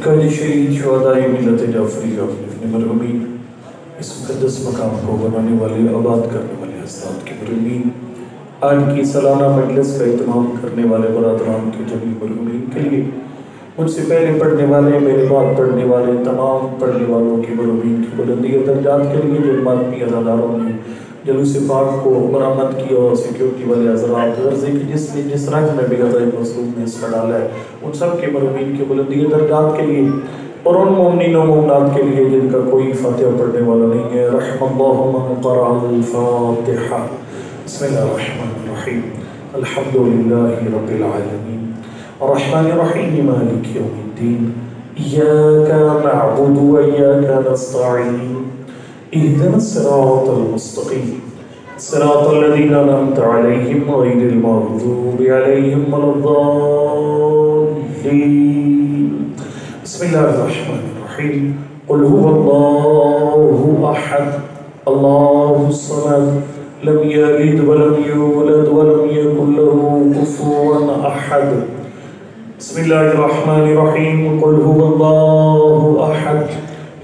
کل شہید شہدائی ملت جعفریہ اپنے مرحومین اس مقدس مقام کو بنانے والے آباد کرنے والے حضرات کے مرحومین آج کی سالانہ مجلس کا اہتمام کرنے والے برادران کے جمیع مرحومین کے لیے مجھ سے پہلے پڑھنے والے میرے بعد پڑھنے والے تمام پڑھنے والوں کے مرحومین کی بلندی درجات کے لیے جو مادی عزاداروں نے جلوس پاک کو مرمت کی اور سیکیورٹی والے حضرات غرضے کی جس رنگ میں بھی غذائی مظلوم نے حصہ ڈالا ہے ان سب کے مرحومین کے بلندی درجات کے لیے اور ان مومنین و مومنات کے لیے جن کا کوئی فاتحہ پڑھنے والا نہیں ہے رحم اللہ من قرأ الفاتحہ بسم اللہ الرحمن الرحیم الحمدللہ رب العالمین الرحمن الرحیم مالک یوم الدین ایاک نعبد و ایاک نستعین اهدنا الصراط المستقيم صراط الذين أنعمت عليهم غير المغضوب عليهم ولا الضالين بسم الله الرحمن الرحيم قل هو الله أحد الله الصمد لم يلد ولم يولد ولم يكن له كفوا أحد بسم الله الرحمن الرحيم قل هو الله أحد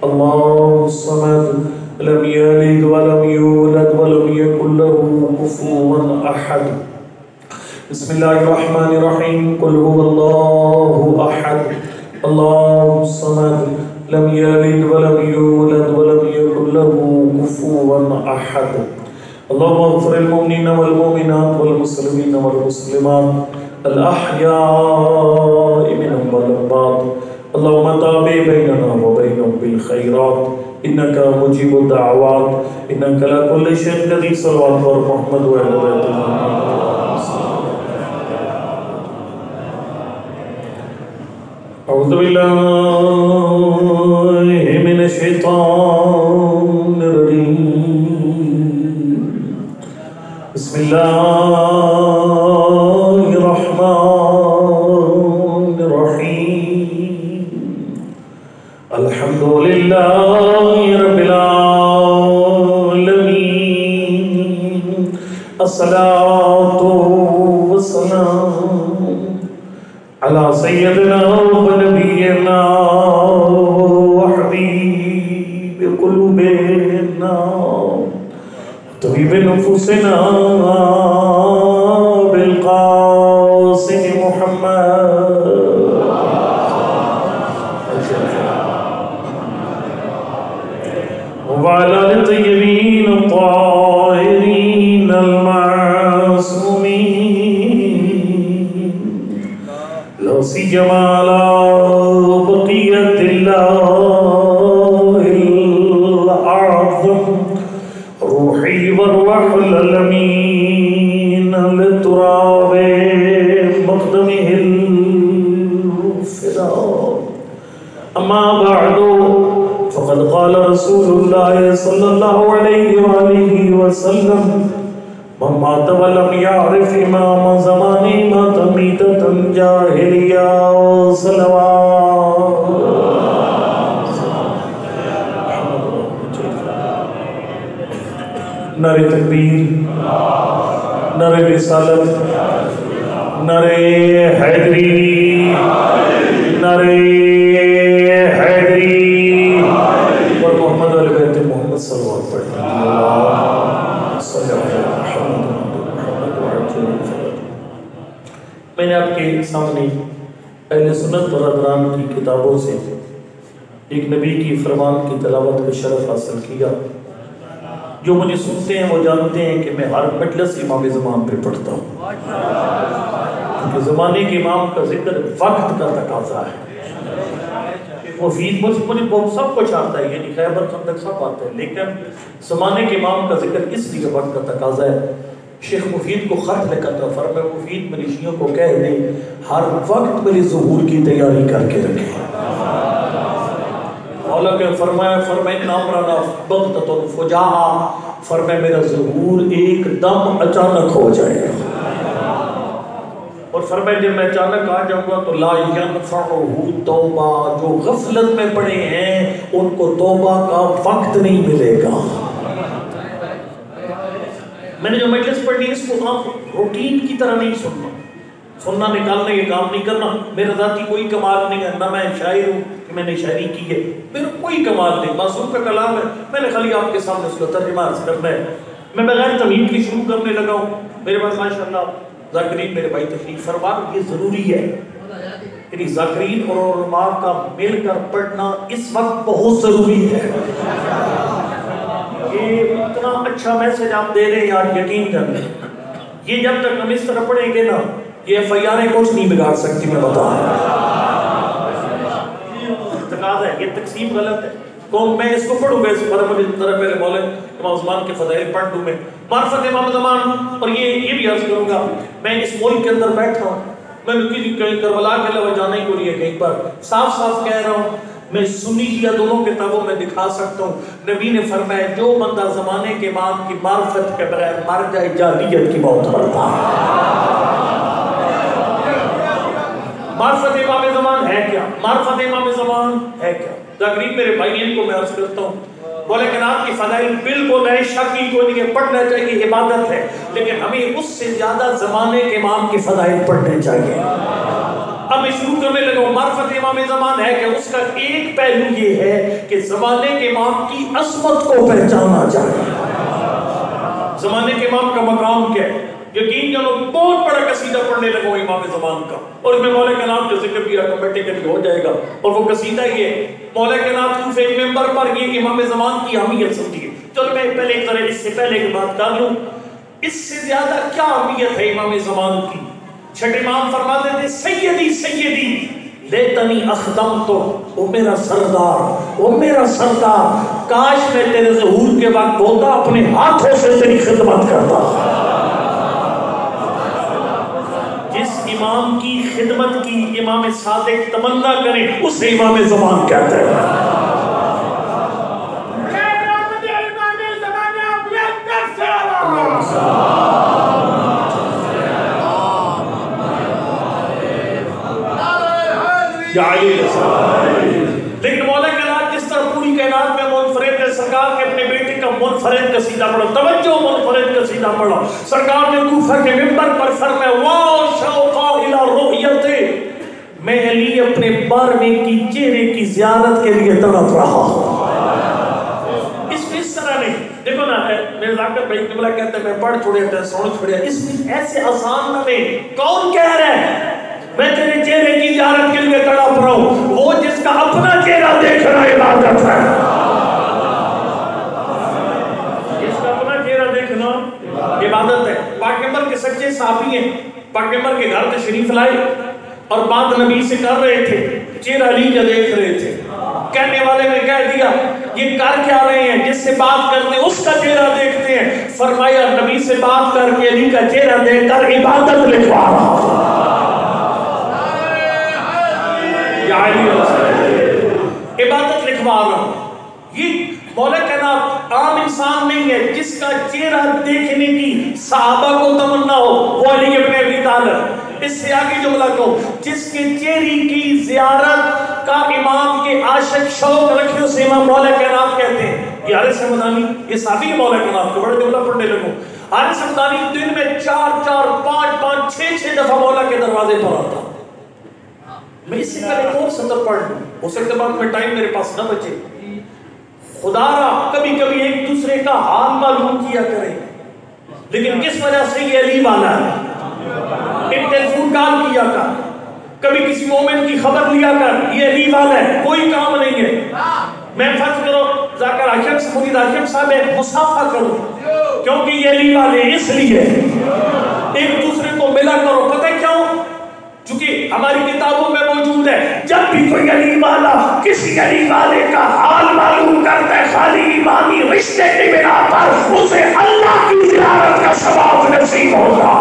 الله الصمد لم يلد ولم يولد ولم يكن له كفوا أحد بسم الله الرحمن الرحيم قل هو الله أحد الله الصمد لم يلد ولم يولد ولم يكن له كفوا أحد اللهم اغفر المؤمنين والمؤمنات والمسلمين والمسلمات الأحياء منهم والأموات اللهم تابع بيننا وبينهم بالخيرات إنك مجيب الدعوات إنك على كل شيء قدير صلوات على محمد وعلى بيت محمد أعوذ بالله من الشيطان الرجيم بسم الله الرحمن الرحيم الحمد لله رب العالمين الصلاة والسلام على سيدنا ونبينا وحبيب قلوبنا طبيب نفوسنا بالقاسم محمد وعلى الطيبين الطاهرين المعصومين لا سيما على بقية الله الأعظم روحي والروح الأمين للتراب مقدمه الفداء أما بعد فقد قال رسول الله صلى الله عليه وآله وسلم من مات ولم يعرف إمام زمانه مات ميتة جاهلية صلوات نعرہ تکبیر نعرہ رسالت نعرہ حیدری نعرہ حیدری اور محمد علیہ بیت محمد صلی اللہ علیہ وسلم میں نے آپ کے سامنے اہل سنت برادران کی کتابوں سے ایک نبی کی فرمان کی تلاوت کا شرف حاصل کیا جو مجھے سنتے ہیں وہ جانتے ہیں کہ میں ہر مجلس امام زمان پہ پڑھتا ہوں کیونکہ زمانے کے امام کا ذکر وقت کا تقاضا ہے مفید مجھے سب کچھ آتا ہے یعنی خیبر خندق سب آتا ہے لیکن زمانے کے امام کا ذکر اس لیے وقت کا تقاضا ہے شیخ مفید کو خط لکھا تھا فرمایا مفید میری شیعوں کو کہہ دیں ہر وقت میری ظہور کی تیاری کر کے رکھیں مولا کے فرمایا نامرانا بغتۃ الفجاء فرمایا میرا ظہور ایک دم اچانک ہو جائے گا اور فرمایا جب میں اچانک آ جاؤں گا تو لا ینفعہ توبہ، جو غفلت میں پڑے ہیں ان کو توبہ کا وقت نہیں ملے گا۔ میں نے جو مجلس پڑھی اس کو آپ روٹین کی طرح نہیں سننا نکالنا، یہ کام نہیں کرنا۔ میرا ذاتی کوئی کمال نہیں ہے، نہ میں شاعر ہوں کہ میں نے شاعری کی ہے، میرا کوئی کمال نہیں، معصوم کا کلام ہے، میں نے خالی آپ کے سامنے اس کا ترجمہ عرض کرنا ہے۔ میں بغیر تمہید کی شروع کرنے لگا ہوں۔ میرے پاس ماشاءاللہ ذاکرین میرے بھائی تشریف فرما، یہ ضروری ہے، یعنی ذاکرین اور علماء کا مل کر پڑھنا اس وقت بہت ضروری ہے۔ یہ اتنا اچھا میسج آپ دے رہے ہیں یار، یقین کریں، یہ جب تک ہم اس طرح پڑھیں گے نا یہ ایف آئی آریں کچھ نہیں بگاڑ سکتی، میں بتا رہا ہوں۔ تقاضا ہے، یہ تقسیم غلط ہے۔ کون میں اس کو پڑھوں گا، اس پر مجھے طرح پہلے بولے امام زمان کے فضائل پڑھ دوں میں، معرفت امام زمان۔ اور یہ بھی عرض کروں گا، میں اس ملک کے اندر بیٹھا ہوں، میں کہیں کربلا کے علاوہ جانا ہی کو نہیں ہے، کہیں پر صاف صاف کہہ رہا ہوں، میں سنی یا دونوں کتابوں میں دکھا سکتا ہوں، نبی نے فرمایا جو بندہ زمانے کے امام کی معرفت کے بغیر مر جائے جاہلیت کی موت مرتا ہے۔ معرفت امام زمان ہے کیا؟ معرفت امام زمان ہے کیا؟ ذاکرین میرے بھائی ان کو میں عرض کرتا ہوں، بولے کہ آپ کی فضائل بالکل نئے شکی کو نہیں، پڑھنا چاہیے، عبادت ہے، لیکن ہمیں اس سے زیادہ زمانے کے امام کی فضائل پڑھنے چاہیے۔ اب میں شروع کرنے لگا ہوں، معرفت امام زمان ہے کہ اس کا ایک پہلو یہ ہے کہ زمانے کے امام کی عظمت کو پہچانا چاہیے۔ زمانے کے امام کا مقام کیا ہے؟ یقین جانو بہت بڑا قصیدہ پڑھنے لگا ہوں امام زمان کا، اور میں مولا کے نام کا ذکر بھی آٹومیٹکلی ہو جائے گا، اور وہ قصیدہ یہ مولا کے نام کوفے کے ممبر پر یہ امام زمان کی اہمیت سمجھیے۔ چلو میں پہلے ایک طرح اس سے پہلے کی بات کر لوں، اس سے زیادہ کیا اہمیت ہے امام زمان کی؟ چھٹے امام فرماتے تھے سیدی سیدی لیتنی اخدم تو، او میرا سردار، او میرا سردار، کاش میں تیرے ظہور کے وقت ہوتا اپنے ہاتھوں سے تیری خدمت کرتا۔ جس امام کی خدمت کی امام صادق تمنا کرے اسے امام زمان کہتے ہیں۔ لیکن مولا کائنات جس طرح پوری کائنات میں منفرد ہے، سرکار کے اپنے بیٹے کا منفرد قصیدہ پڑھا، توجہ منفرد قصیدہ پڑھا، سرکار نے کوفہ کے ممبر پر فرمایا وا شوقا الی رؤیت، میں علی اپنے 12ویں کی چہرے کی زیارت کے لیے تڑپ رہا ہوں۔ اس طرح نہیں، دیکھو نا میرے ذاکر بھائی قبلہ کہتے ہیں میں پڑھ چھوڑیا تھا سوڑ چھوڑیا، اس میں ایسے آسان نہ میں کون کہہ رہا ہے میں تیرے چہرے کی زیارت کے لیے تڑپ رہا ہوں؟ وہ جس کا اپنا چہرہ دیکھنا عبادت ہے، جس کا اپنا چہرہ دیکھنا عبادت ہے۔ پاک پیغمبر کے سچے صحابی ہیں، پاک پیغمبر کے گھر تشریف لائے اور بات نبی سے کر رہے تھے، چہرہ علی کا دیکھ رہے تھے، کہنے والے نے کہہ دیا یہ کر کیا رہے ہیں؟ جس سے بات کرتے ہیں اس کا چہرہ دیکھتے ہیں۔ فرمایا نبی سے بات کر کے علی کا چہرہ دیکھ کر عبادت لکھوا رہا ہوں۔ عبادت لکھوا رہا ہوں۔ یہ مولا کائنات عام انسان نہیں ہے جس کا چہرہ دیکھنے کی صحابہ کو تمنا ہو، وہ علی ابن ابی طالب۔ اس سے آگے جملہ کو جس کے چہرے کی زیارت کا امام کے عاشق شوق رکھے اسے امام مولا کائنات کہتے ہیں۔ یہ حارث حمدانی یہ صحابی مولا کائنات کو بڑا جملہ پڑھنے لگوں۔ حارث حمدانی دن میں 4 5 6 دفعہ مولا کے دروازے پر آتا۔ میں اس سے پہلے ایک اور سطر پڑھ لوں، ہو سکتا بعد میں ٹائم میرے پاس نہ بچے۔ خدا را کبھی کبھی ایک دوسرے کا حال معلوم کیا کریں، لیکن کس وجہ سے یہ علی والا ہے؟ ایک ٹیلیفون کال کیا کر، کبھی کسی مومن کی خبر لیا کر، یہ علی والا ہے، کوئی کام نہیں ہے۔ میں فرض کرو ذاکر عاشق مرید عاشق صاحب ایک مصافحہ کرو کیونکہ یہ علی والے، اس لیے ایک دوسرے کو ملا کرو۔ پتہ کیوں؟ چونکہ ہماری کتابوں میں موجود ہے جب بھی کوئی علی والا کسی علی والے کا حال معلوم کرتا ہے خالی ایمانی رشتے کی بنا پر اسے اللہ کی زیارت کا ثواب نصیب ہوگا۔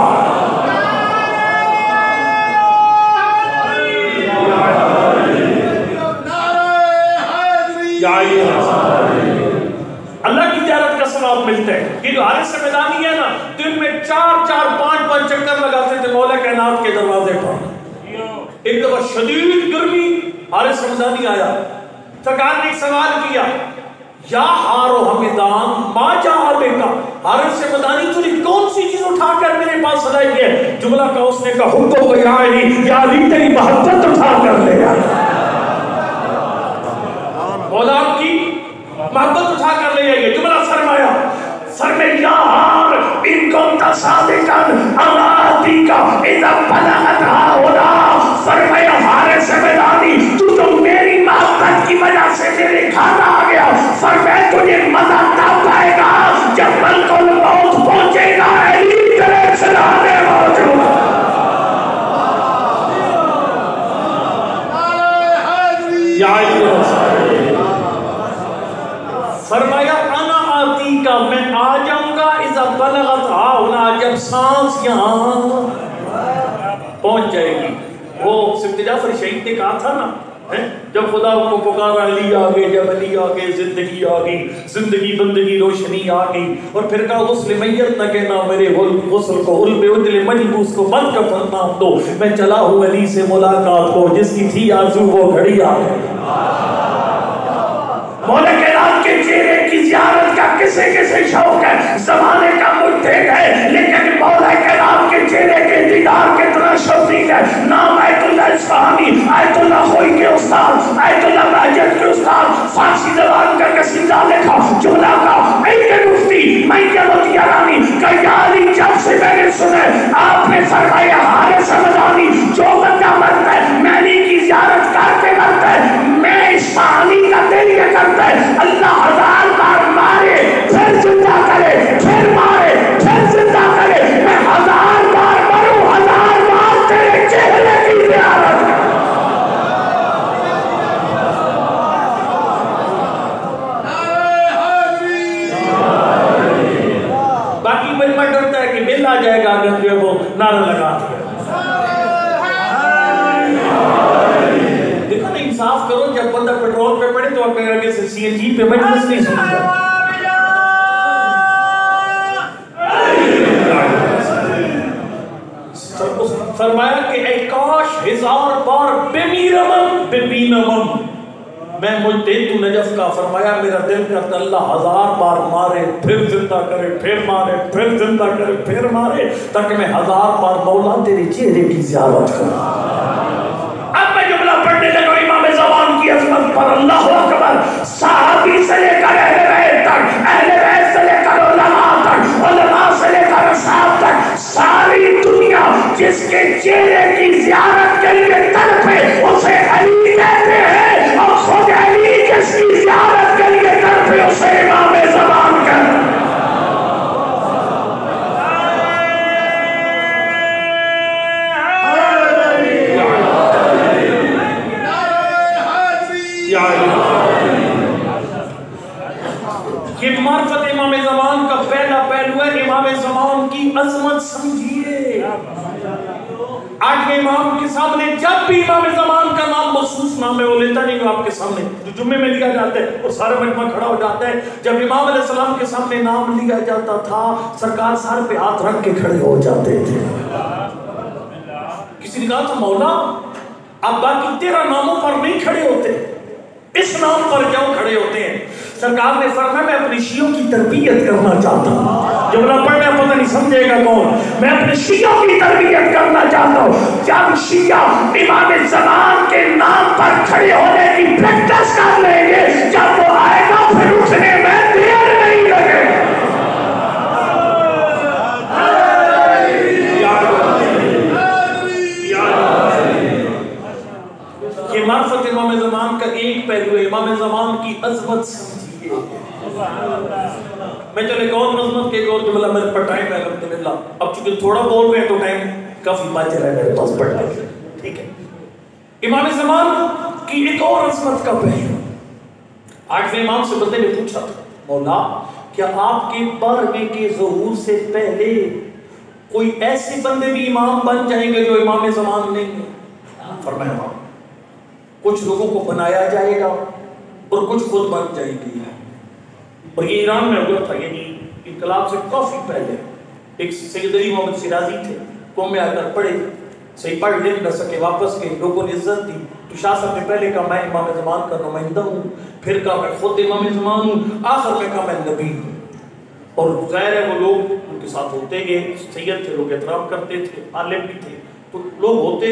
اللہ کی زیارت کا ثواب ملتا ہے۔ یہ جو حارث حمدانی ہے نا دن میں 4-4 5-5 چکر لگاتے تھے مولا کائنات کے دروازے پر. ایک دفعہ شدید گرمی، حارث رمضانی آیا، سرکار نے ایک سوال کیا، یا ہارو ہمدان ما جا بیٹا، حارث رمضانی تو نے کون سی چیز اٹھا کر میرے پاس لائی ہے؟ جملہ کا اس نے کہا حب و یا علی تیری محبت اٹھا کر لے آیا. مولا آپ کی محبت اٹھا کر لے آئیے. جملہ فرمایا یا ہار ان کنت صادقا اماتی کا اذا بلغت ہاہنا. فرمایا حارث رمضانی تو میری محبت کی وجہ سے میرے گھر آ گیا. فرمایا تجھے مزہ تب آئے گا جب ملک الموت پہنچے گا، علی تیرے سرانے موجود. یا فرمایا انا آتی کا، میں آ جاؤں گا اذا بلغت ہاہنا، جب سانس یہاں پہنچ جائے گی. وہ سبت جعفر شہید نے کہا تھا نا، جب خدا کو پکارا علی آگے، جب علی آگے زندگی آگئی، زندگی بندگی روشنی آگئی. اور پھر کہا غسل میت نہ کہنا میرے غسل کو، علم عدل مجبوس کو مت کفن نام دو. میں چلا ہوں علی سے ملاقات کو، جس کی تھی آرزو وہ گھڑی آ گئی. مولا کائنات کے چہرے کی زیارت کا کسے کسے شوق ہے، زمانے کا مجتہد ہے، لیکن مولا کائنات کے چہرے کے دیدار کتنا شوقی ہے. نام آیت اللہ اصفہانی، آیت اللہ خوئی کے استاد، آیت اللہ بہجت کے استاد، فارسی زبان کا قصیدہ لکھا. جملہ کا ایک مفتی میمون یارانی کا یاری جب سے میں نے سنا، آپ نے فرمایا حارث رمضانی جو بندہ مرتا ہے میں علی کی زیارت کرتے مرتا ہے، میں اس پانی کا دلیہ کرتا ہے، اللہ 1000 بار مارے پھر زندہ کرے، پھر مارے پھر زندہ کرے، میں 1000 بار مروں، 1000 بار تیرے چہرے کی زیارت. باقی مجمع ڈرتا ہے کہ بل آ جائے گا اگر جو وہ نعرہ لگا دیا. دیکھو نا انصاف کرو، جب بندہ پیٹرول پہ پڑے تو آگے سے سی این جی پہ مجلس نہیں سنتا. فرمایا کہ اے کاش 1000 بار ببینمم میں مجتہد تو نجف کا. فرمایا میرا دل کرتا اللہ 1000 بار مارے پھر زندہ کرے، پھر مارے پھر زندہ کرے، پھر مارے، تاکہ میں 1000 بار مولا تیرے چہرے کی زیارت کروں. اب میں جملہ پڑھنے لگا امام زمان کی عظمت پر. اللہ اکبر. صحابی سے لے کر اہل بیت تک، اہل بیت سے لے کر علماء تک، علماء سے لے کر اصحاب تک، ساری دنیا جس کے چہرے کی زیارت کے لیے تڑپے اسے علی کہتے ہیں، اور خود علی جس کی زیارت کے لیے تڑپے اسے امام زمان کہتے ہیں. یہ معرفت امام زمان کا پہلا پہلو ہے. امام زمان کی عظمت سمجھیے. آٹھویں امام کے سامنے جب بھی امام زمان کا نام مخصوص نام ہے وہ لیتا نہیں، آپ کے سامنے جو جمعے میں لیا جاتا ہے اور سارا مجمع کھڑا ہو جاتا ہے. جب امام علیہ السلام کے سامنے نام لیا جاتا تھا سرکار سر پہ ہاتھ رکھ کے کھڑے ہو جاتے تھے. کسی نے کہا تھا مولا آپ باقی 13 ناموں پر نہیں کھڑے ہوتے، اس نام پر کیوں کھڑے ہوتے ہیں؟ سرکار نے فرمایا میں اپنے شیعوں کی تربیت کرنا چاہتا ہوں. جملہ پڑھنا پتہ نہیں سمجھے گا کون. میں اپنے شیعوں کی تربیت کرنا چاہتا ہوں. جب شیعہ امام زمان کے نام پر کھڑے ہونے کی پریکٹس کر لیں گے، جب وہ آئے گا پھر اٹھنے میں دیر نہیں لگے. یہ معرفت امام زمان کا ایک پہلو ہے. امام زمان کی عظمت سمجھیے. میں چلے ایک اور نظمت کے ایک اور جملہ میرے پر ٹائم ہے الحمدللہ. اب چونکہ تھوڑا بول رہے ہیں تو ٹائم کافی بچ رہا ہے میرے پاس پڑھنے کے. ٹھیک ہے. امام زمان کی ایک اور عظمت کا پہلو. آٹھویں امام سے بندے نے پوچھا تھا مولا کیا آپ کے 12ویں کے ظہور سے پہلے کوئی ایسے بندے بھی امام بن جائیں گے جو امام زمان نہیں ہیں؟ فرمایا کچھ لوگوں کو بنایا جائے گا اور کچھ خود بن جائیں گے. اور یہ ایران میں ہوا تھا، یعنی انقلاب سے کافی پہلے ایک سید علی محمد شیرازی تھے، قوم میں آ کر پڑھے، صحیح پڑھ لکھ نہ سکے، واپس گئے، لوگوں نے عزت دی، تو شاہ صاحب نے پہلے کہا میں امام زمان کا نمائندہ ہوں، پھر کہا میں خود امام زمان ہوں، آخر میں کہا میں نبی ہوں۔ اور ظاہر ہے وہ لوگ ان کے ساتھ ہوتے گئے، سید تھے، لوگ احترام کرتے تھے، عالم بھی تھے، تو لوگ ہوتے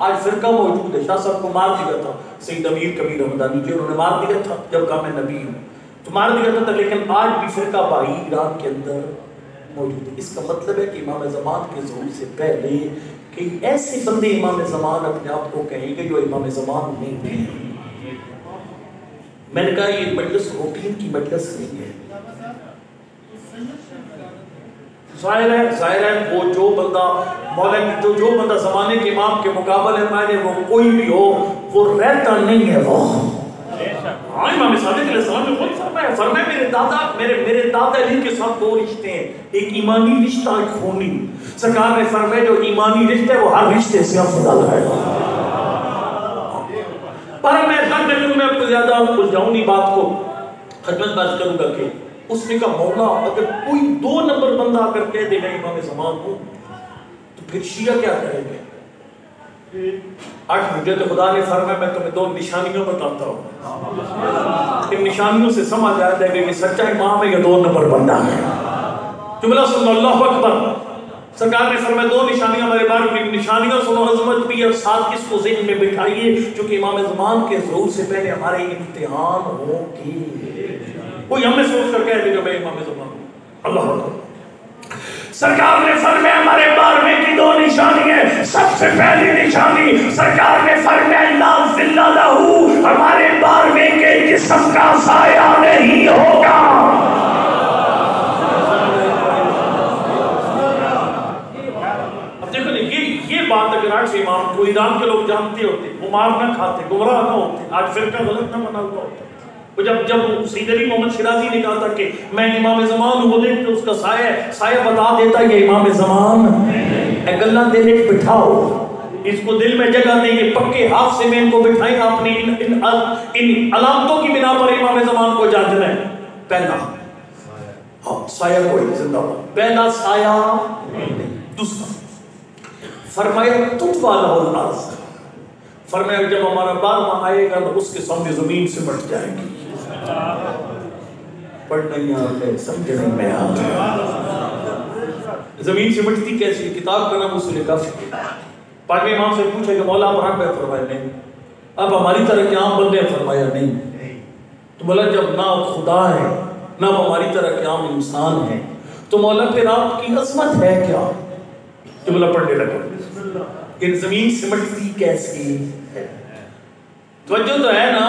آج فرقہ موجود ہے۔ شاہ صاحب کو مار دیا تھا سید امیر کبیر حمدانی جی، انہوں نے مار دیا تھا جب کہا میں نبی ہوں، تو مار دیا تھا، لیکن آج بھی فرقہ بھائی ایران کے اندر موجود ہے۔ اس کا مطلب ہے کہ امام زمان کے ظہور سے پہلے کہ ایسے بندے امام زمان اپنے آپ کو کہیں گے جو امام زمان نہیں ہیں۔ میں نے کہا یہ مجلس روٹین کی مجلس نہیں ہے۔ ظاہر ہے وہ جو بندہ مولا جو بندہ زمانے کے امام کے مقابلے میں وہ کوئی بھی ہو وہ رہتا نہیں ہے وہ۔ ہاں امام صادق علیہ السلام نے خود فرمایا میرے دادا علی کے ساتھ دو رشتے ہیں، ایک ایمانی رشتہ ایک خونی۔ سرکار نے فرمایا جو ایمانی رشتہ ہے وہ ہر رشتے سے افضل ہے۔ پر میں آپ کو زیادہ الجھاؤں نہیں بات کو، خدمت بات کروں گا کہ اس نے کہا مولا اگر کوئی 2 نمبر بندہ اگر کہہ دے گا امام زمان ہوں تو پھر شیعہ کیا کریں گے؟ آج حجت خدا نے فرمایا میں تمہیں 2 نشانیاں بتاتا ہوں، ان نشانیوں سے سمجھ آ جائے گا کہ سچا امام ہے یا 2 نمبر بندہ ہے۔ جملہ سن اللہ اکبر۔ سرکار نے فرمایا 2 نشانیاں ہمارے بارے میں، نشانیاں سنو عظمت بھی، اور ساتھ اس کو ذہن میں بٹھائیے چونکہ امام زمان کے ظہور سے پہلے ہمارے امتحان ہوں گے۔ کوئی ہمیں سوچ کر کہہ دے گا میں امام زمان ہوں، اللہ اکبر۔ سرکار نے فرمایا ہمارے بارے کی 2 نشانی ہیں۔ سب سے پہلی نشانی سرکار نے فرمایا لا ظل لہ، ہمارے بارے کے جسم کا سایہ نہیں ہوگا۔ بات اگر آج امام کو ایران کے لوگ جانتے ہوتے، وہ مار نہ کھاتے، گمراہ نہ ہوتے، آج فرقہ غلط نہ بنا ہوا ہوتا۔ جب سید علی محمد شیرازی نے کہا تھا کہ میں امام زمان ہوں، وہ دیکھ تو اس کا سایہ بتا دیتا یہ امام زمان ہے، گلہ دینے بٹھاؤ، اس کو دل میں جگہ دیں گے، پکے ہاتھ سے میں ان کو بٹھائیں، آپ نے ان علامتوں کی بنا پر امام زمان کو جاننا ہے۔ پہلا سایہ کوئی زندہ ہو، پہلا سایہ نہیں۔ دوسرا فرمایا تطویٰ لہ الارض، فرمایا جب ہمارا بار وہاں آئے گا تو اس کے سامنے زمین سے مٹ جائے گی۔ پڑھ نہیں آتے، سمجھ نہیں میں آتا۔ زمین سے مٹتی کیسی؟ کتاب کا نام اصول کافی۔ پاک امام سے پوچھا کہ مولا آپ رب ہے، فرمایا نہیں۔ اب ہماری طرح کے عام بندے، فرمایا نہیں۔ تو مولا جب نہ خدا ہے نہ ہماری طرح کے عام انسان ہیں تو مولا پھر آپ کی عظمت ہے کیا؟ جملہ پڑھنے لگا کہ زمین سمٹتی کیسی ہے؟ توجہ تو ہے نا؟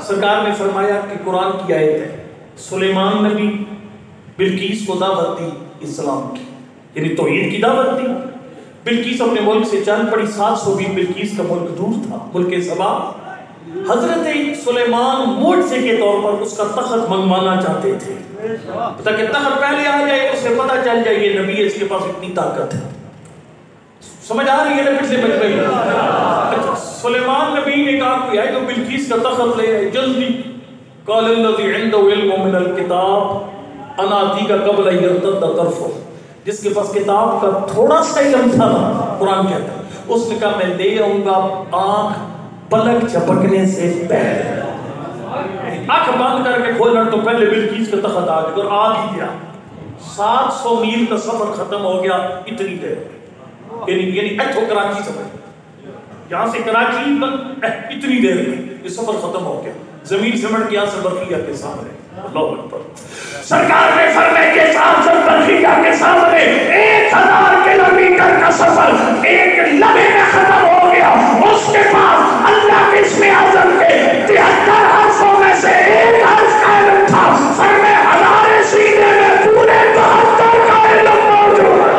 سرکار نے فرمایا کہ قرآن کی آیت ہے، سلیمان نبی بلقیس کو دعوت دی اسلام کی، یعنی توحید کی دعوت دی۔ بلقیس اپنے ملک سے چل پڑی، 720 بلقیس کا ملک دور تھا، ملک سبا۔ حضرت سلیمان معجزے کے طور پر اس کا تخت منگوانا چاہتے تھے تاکہ تخت پہلے آ جائے، اسے پتہ چل جائے یہ نبی ہے، اس کے پاس اتنی طاقت ہے۔ سمجھ آ رہی ہے نا پھر سے بچ گئی؟ سلیمان نبی نے کہا کوئی ہے جو بلقیس کا تخت لے آئے جلدی۔ قال الذی عنده علم من الکتاب انا آتیک قبل ان یرتد طرفک، جس کے پاس کتاب کا تھوڑا سا علم تھا، قرآن کہتا ہے، اس نے کہا میں لے آؤں گا آنکھ پلک جھپکنے سے پہلے۔ آنکھ بند کر کے کھولنا تو پہلے بلقیس کا تخت آ گیا، اور آ بھی گیا۔ 700 میل کا سفر ختم ہو گیا اتنی دیر، یعنی ایتھو کراچی سفر، یہاں سے کراچی اتنی دیر میں یہ سفر ختم ہو گیا، زمین سمٹ کے آسر برقیہ کے سامنے۔ اللہ اکبر۔ سرکار نے فرمایا کہ آسر برقیہ کے سامنے 1000 کلومیٹر کا سفر ایک لمحے میں ختم ہو گیا۔ اس کے پاس اللہ کے اسم اعظم کے 73 حرفوں میں سے ایک حرف کا علم تھا۔ فرمایا ہمارے سینے میں پورے 72 کا علم موجود ہے۔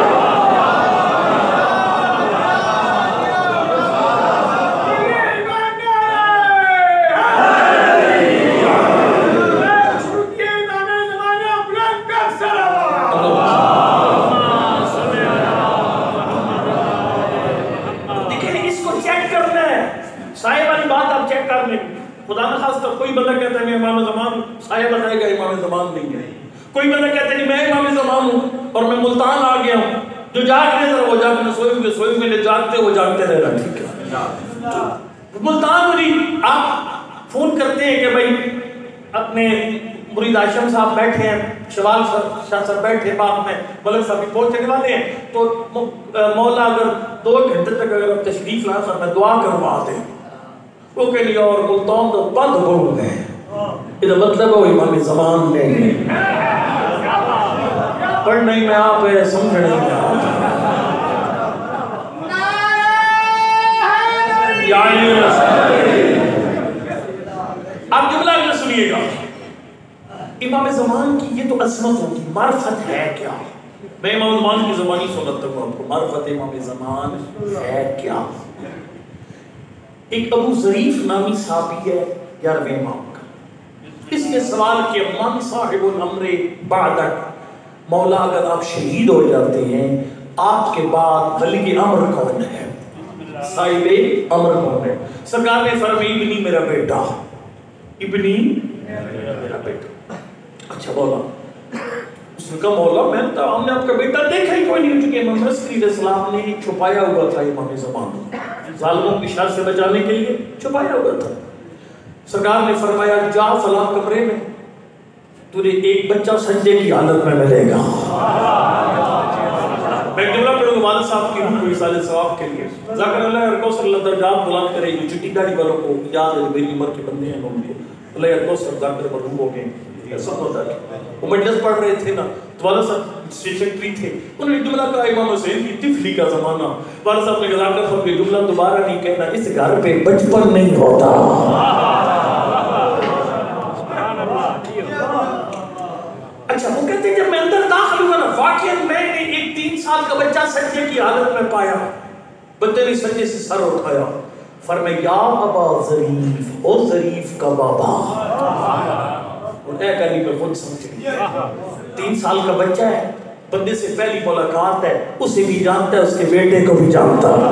خدا نہ خاص کوئی بندہ کہتا ہے میں امام زمان، سایہ بتائے گا امام زمان نہیں ہے۔ کوئی بندہ کہتے ہیں میں امام زمان ہوں اور میں ملتان آ گیا ہوں، جو جاگ رہے تھے وہ جاگنے، سوئے ہوئے جاگتے وہ جاگتے رہنا، ٹھیک ہے؟ ملتان نہیں، آپ فون کرتے ہیں کہ بھائی اپنے مرید ہاشم صاحب بیٹھے ہیں، شوال شاہ صاحب بیٹھے باغ میں، ملک صاحب بھی پہنچنے والے ہیں، تو مولا اگر 2 گھنٹے تک اگر آپ تشریف لائیں تو میں دعا کروا دیں، وہ کہ نہیں اور ملتان تو بند ہو گئے، یہ مطلب ہے وہ امام زمان نہیں پڑھ نہیں میں آپ سمجھ نہیں آپ جملہ اگر سنیے گا، امام زمان کی یہ تو عظمت ہوگی، معرفت ہے کیا؟ میں امام زمان کی زبانی سنت تک آپ کو، معرفت امام زمان ہے کیا؟ ایک ابو ظریف نامی صحابی ہے 11ویں امام کا، اس نے سوال کیا من صاحب الامر بعدک، مولا اگر آپ شہید ہو جاتے ہیں آپ کے بعد ولی امر کون ہے؟ صاحب امر کون ہے؟ سرکار نے فرمایا ابنی میرا بیٹا، ابنی میرا بیٹا۔ اچھا مولا، اس نے کہا مولا ہم نے آپ کا بیٹا دیکھا ہی کوئی نہیں، چونکہ امام مسکری علیہ السلام نے چھپایا ہوا تھا امام زمان، ظالموں کی شر سے بچانے کے لیے چھپایا ہوا تھا۔ سرکار نے فرمایا جا فلاں کمرے میں، تجھے ایک بچہ سجدے کی حالت میں ملے گا۔ میں جملہ پڑھوں گا والد صاحب کی روح کو اصال ثواب کے لیے، ذاکر اللہ ارکوثر اللہ درجات بلند کرے، جو چٹی داڑھی والوں کو یاد ہے میری عمر کے بندے ہیں ہوں گے، اللہ ارکوثر ذاکر مرحوم ہو گئے، سب ہوتا ہے۔ وہ مجلس پڑھ رہے تھے نا، تو والد صاحب سیکرٹری تھے، انہوں نے جملہ کہا امام حسین کی طفلی کا زمانہ، والد صاحب نے کہا ذاکر صاحب یہ جملہ دوبارہ نہیں کہنا، اس گھر پہ بچپن نہیں ہوتا۔ اچھا وہ کہتے ہیں جب میں اندر داخل ہوا نا، واقعاً میں نے ایک 3 سال کا بچہ سجدے کی حالت میں پایا، بندے نے سجدے سے سر اٹھایا، فرمایا یا ابا ظریف، او ظریف کا بابا، اور اے کہنی پہ خود سمجھ گیا 3 سال کا بچہ ہے، بندے سے پہلی ملاقات ہے، اسے بھی جانتا ہے، اس کے بیٹے کو بھی جانتا ہے۔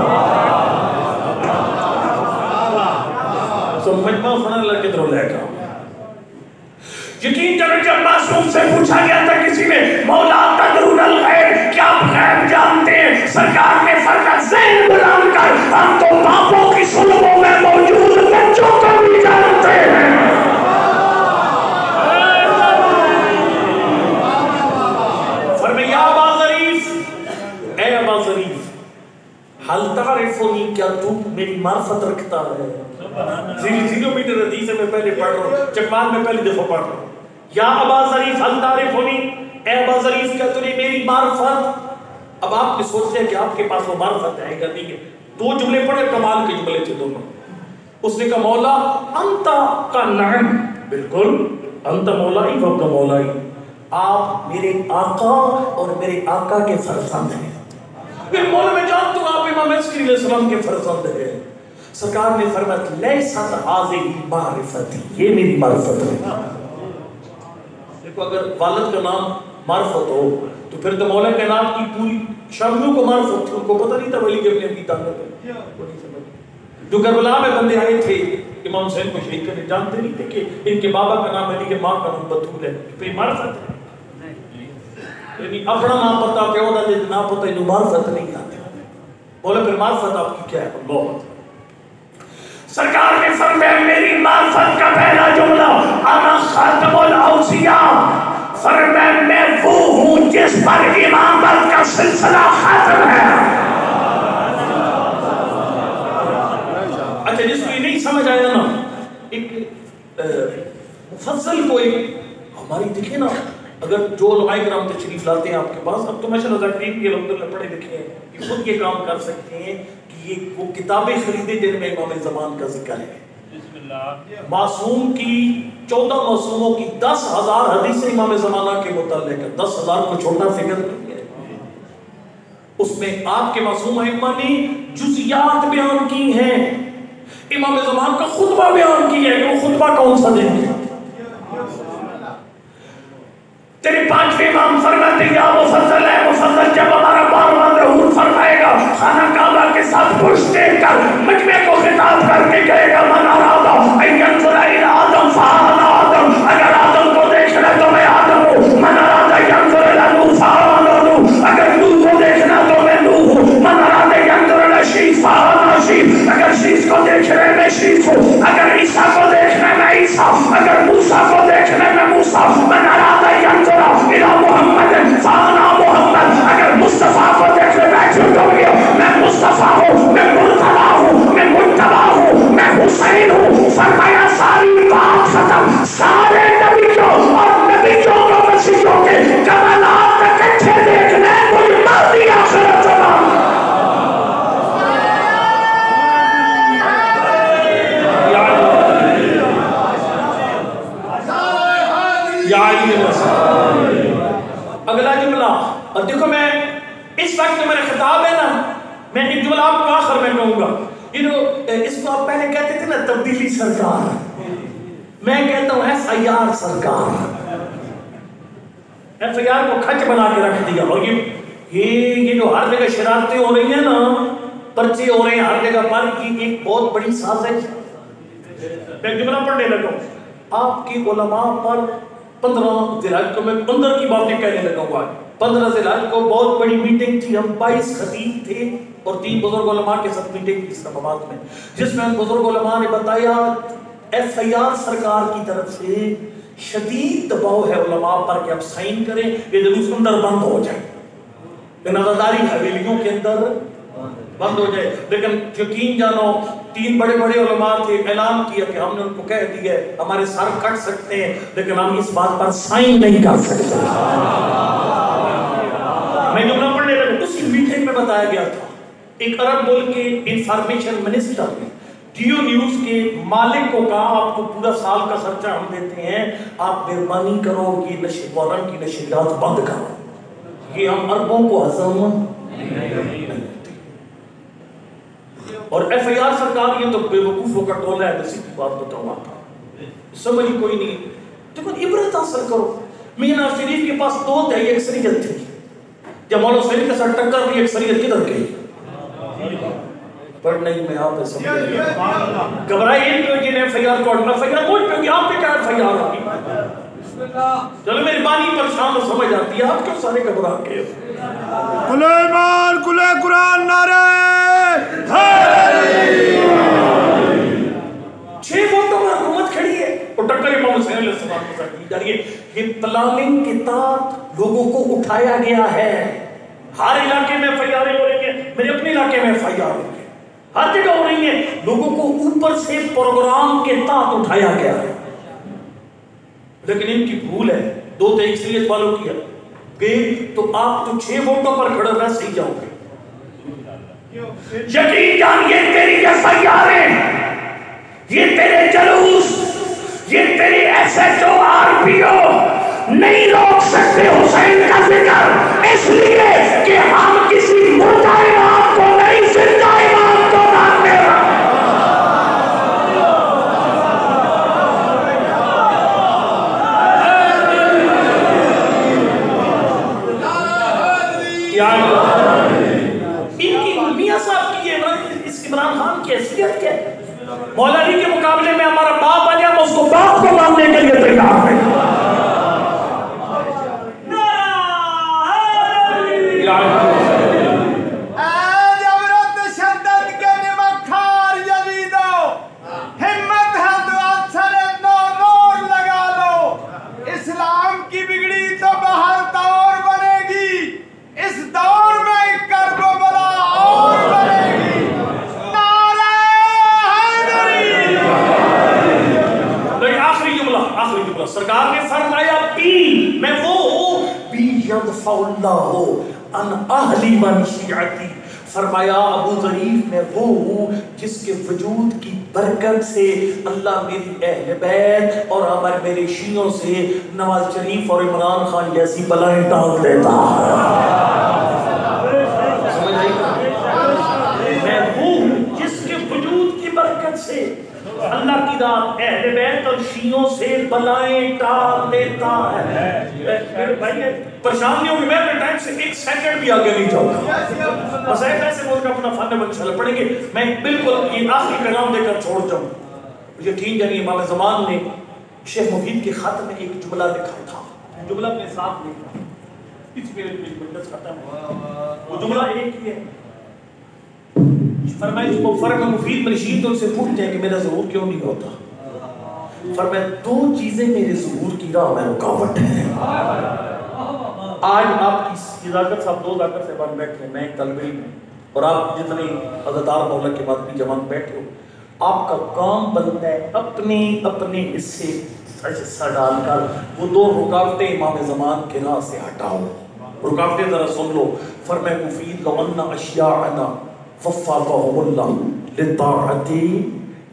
مجمع فنان اللہ کے دروں لے گا یقین جب جب معصوم سے پوچھا گیا تھا کسی نے مولا تدرون الغیب، کیا آپ غیب جانتے ہیں؟ سرکار نے فرمایا ذہن بلند کر، ہم تو باپوں کی صلبوں میں موجود بچوں کو بھی جانتے ہیں۔ فرمایا یا ابا ظریف، اے ابا ظریف، حل تعرفنی، کیا تو میری معرفت رکھتا ہے؟ 0 میٹر حدیث میں پہلے پڑھ رہا ہوں، چکوال میں پہلی دفعہ پڑھ رہا ہوں۔ یا ابا ظریف حل تعرفنی، اے ابا ظریف کیا تجھے میری معرفت؟ اب آپ نے سوچتے ہیں کہ آپ کے پاس وہ معرفت ہے کہ نہیں ہے؟ 2 جملے پڑھے، کمال کے جملے تھے دونوں۔ اس نے کہا مولا انت کا نعم، بالکل انت مولائی و ابن مولائی، آپ میرے آقا اور میرے آقا کے فرزند ہیں۔ پھر مولا میں جانتا ہوں آپ امام مسکری علیہ السلام کے فرزند ہیں۔ سرکار نے فرمایا لیست ھذہ معرفتی، یہ میری معرفت ہے۔ دیکھو اگر والد کا نام معرفت ہو تو پھر تو مولا کائنات کی پوری شامیوں کو معرفت تھی، ان کو پتہ نہیں تھا ولی کے اپنے ابی طالب ہے۔ جو کربلا میں بندے آئے تھے امام حسین کو شہید کرنے، جانتے نہیں تھے کہ ان کے بابا کا نام علی کے ماں کا نام بطول ہے، پھر معرفت ہے۔ یعنی اپنا نام پتہ پیو دا دے نام پتہ انہوں معرفت نہیں آتی۔ مولا پھر معرفت آپ کی کیا ہے؟ اللہ سرکار نے فرمایا میری معرفت کا پہلا جملہ انا خاتم الاوصیاء، فرمایا میں وہ ہوں جس پر امامت کا سلسلہ ختم ہے۔ اچھا جس کو یہ نہیں سمجھ آیا نا، ایک مفصل کو ایک ہماری دیکھیں نا، اگر جو علماء کرام تشریف لاتے ہیں آپ کے پاس، اب تو ماشاءاللہ ذاکرین کی الحمدللہ پڑھے لکھے ہیں کہ خود یہ کام کر سکتے ہیں کہ یہ وہ کتابیں خریدے جن میں امام زمان کا ذکر ہے۔ معصوم کی 14 معصوموں کی 10,000 حدیثیں امام زمانہ کے متعلق ہے، 10,000 کو چھوٹا فگر نہیں ہے۔ اس میں آپ کے معصوم ائمہ نے جزیات بیان کی ہیں، امام زمان کا خطبہ بیان کی ہے کہ وہ خطبہ کون سا دیں گے۔ تیرے 5ویں امام فرماتے ہیں یا مفضل ہے، مفضل جب ہمارا بارواں ظہور فرمائے گا خانہ کعبہ کے ساتھ پشت دیکھ کر مجمع کو خطاب کر کے کہے گا من اراد ان ينظر الى آدم فانا آدم، اگر آدم کو دیکھنا تو میں آدم ہوں، من دیکھنے میں شیش ہوں، اگر عیسیٰ کو دیکھنے میں عیسیٰ، اگر موسیٰ کو دیکھنے میں موسیٰ، من اراد ینظر الی محمد فانا محمد، اگر مصطفیٰ کو دیکھنے بیٹھے تو میں مصطفیٰ ہوں، میں مرتضیٰ ہوں، میں مجتبیٰ ہوں، میں حسین ہوں۔ فرمایا ساری بات ختم، سارے نبیوں اور نبیوں کو مسیحوں کے کمالات اکٹھے دیکھنے کوئی مادی آخرت تمام۔ اگلا جملہ، اور دیکھو میں اس وقت جو میرا خطاب ہے نا، میں ایک جملہ آپ کو آخر میں کہوں گا، اس کو آپ پہلے کہتے تھے نا تبدیلی سرکار، میں کہتا ہوں ایف آئی آر سرکار، ایف آئی آر کو کھچ بنا کے رکھ دیا۔ اور یہ جو ہر جگہ شرارتیں ہو رہی ہیں نا، پرچے ہو رہے ہیں ہر جگہ پر، یہ ایک بہت بڑی سازش۔ میں جملہ پڑھنے لگا ہوں، آپ کی علماء پر 15 ذی الحج کو میں اندر کی باتیں کہنے لگا ہوں۔ 15 ذی الحج کو بہت بڑی میٹنگ تھی، ہم 22 خطیب تھے اور 3 بزرگ علماء کے ساتھ میٹنگ تھی اسلام آباد میں، جس میں بزرگ علماء نے بتایا ایف آئی آر سرکار کی طرف سے شدید دباؤ ہے علماء پر کہ اب سائن کریں، یہ جلوس اندر بند ہو جائے، نظرداری حویلیوں کے اندر بند ہو جائے۔ لیکن یقین جانو 3 بڑے بڑے علماء تھے، اعلان کیا کہ ہم نے ان کو کہہ دیا ہمارے سر کٹ سکتے ہیں لیکن ہم اس بات پر سائن نہیں کر سکتے۔ میں جملہ پڑھنے لگا، اسی میٹنگ میں بتایا گیا تھا ایک عرب ملک کے انفارمیشن منسٹر نے ڈیو نیوز کے مالک کو کہا آپ کو پورا سال کا خرچہ ہم دیتے ہیں، آپ مہربانی کرو یہ نشر وارن کی نشریات بند کرو، یہ ہم عربوں کو ہضم نہیں۔ اور ایف آئی آر سرکار یہ تو بے وقوفوں کا ٹولہ ہے، میں سیدھی بات بتاؤں آپ کو، سمجھ کوئی نہیں۔ دیکھو عبرت حاصل کرو، میاں نواز شریف کے پاس 2 تھے، اکثریت تھی، جب مولانا حسین کے ساتھ ٹکر دی اکثریت کدھر گئی؟ پڑھ نہیں میں آپ سمجھ گھبرائیے کیوں جنہیں ایف آئی آر کو اٹھنا، ایف آئی آر کون کیونکہ آپ پہ کیا ایف آئی آر ہوگی؟ چلو میری بانی پریشان تو سمجھ آتی ہے، آپ کیوں سارے گھبرا کے؟ کلے ایمان کلے قرآن نعرے 6 ووٹوں پر حکومت کھڑی ہے اور ٹکر امام حسین علیہ السلام کے ساتھ کی جا رہی ہے۔ یہ پلاننگ کے تحت لوگوں کو اٹھایا گیا ہے، ہر علاقے میں ایف آئی آر ہو رہی ہے، میرے اپنے علاقے میں ایف آئی آر ہو رہی ہے، ہر جگہ ہو رہی ہیں، لوگوں کو اوپر سے پروگرام کے تحت اٹھایا گیا ہے۔ لیکن ان کی بھول ہے، 2 تو اکثریت والوں کی ہے گئی تو آپ تو 6 ووٹوں پر کھڑے ویسے ہی جاؤ گے۔ یقین جان یہ تیری ایف آئی آر ہے، یہ تیرے جلوس، یہ تیری S H O R P O نہیں روک سکتے حسین کا ذکر، اس لیے کہ ہم کسی مردہ امام کو نہیں زندہ امام کو مانتے ہیں۔ میاں صاحب کی اس عمران خان کی حیثیت کیا ہے؟ مولا علی کے مقابلے میں ہمارا باپ آ جائے ہم اس کو باپ کو ماننے کے لیے تیار ہیں۔ سرکار نے فرمایا بی میں وہ ہوں بی یدفع اللہ ان اہلی من شیعتی، فرمایا ابو ظریف میں وہ ہوں جس کے وجود کی برکت سے اللہ میری اہل بیت اور ہمارے میرے شیعوں سے نواز شریف اور عمران خان جیسی بلائیں ٹال دیتا ہے۔ میں وہ ہوں جس کے وجود کی برکت سے اللہ کی ذات اہل بیت اور شیعوں سے بلائیں ٹال دیتا ہے۔ بھائی پریشان نہیں ہوگی، میں اپنے ٹائم سے 1 سیکنڈ بھی آگے نہیں جاؤں گا، بس ایسے ملک اپنا فن منشاءاللہ پڑھیں گے۔ میں بالکل یہ آخری پیغام دے کر چھوڑ جاؤں، یقین جانیے امام زمان نے شیخ مفید کے خط میں ایک جملہ لکھا تھا، جملہ اپنے ساتھ لکھا، اس میں مجلس ختم ہے، وہ جملہ ایک ہی ہے، فرمایا جب وہ فرق مفید مرشید ان سے پوچھتے ہیں کہ میرا ظہور کیوں نہیں ہوتا، فرمایا دو چیزیں میرے ظہور کی راہ میں رکاوٹ ہے۔ آج آپ کی ذاکر صاحب دو ذاکر سے بات بیٹھے ہیں، میں ایک طالب علم ہوں اور آپ جتنے عزتدار مولا کے بعد بھی جوان بیٹھے ہو، آپ کا کام بنتا ہے اپنے حصے حصہ ڈال کر وہ دو رکاوٹیں امام زمان کے راہ سے ہٹاؤ۔ رکاوٹیں ذرا سن لو۔ فرمائے مفید لو ان اشیاءنا ففاقهم اللہ لطاعتی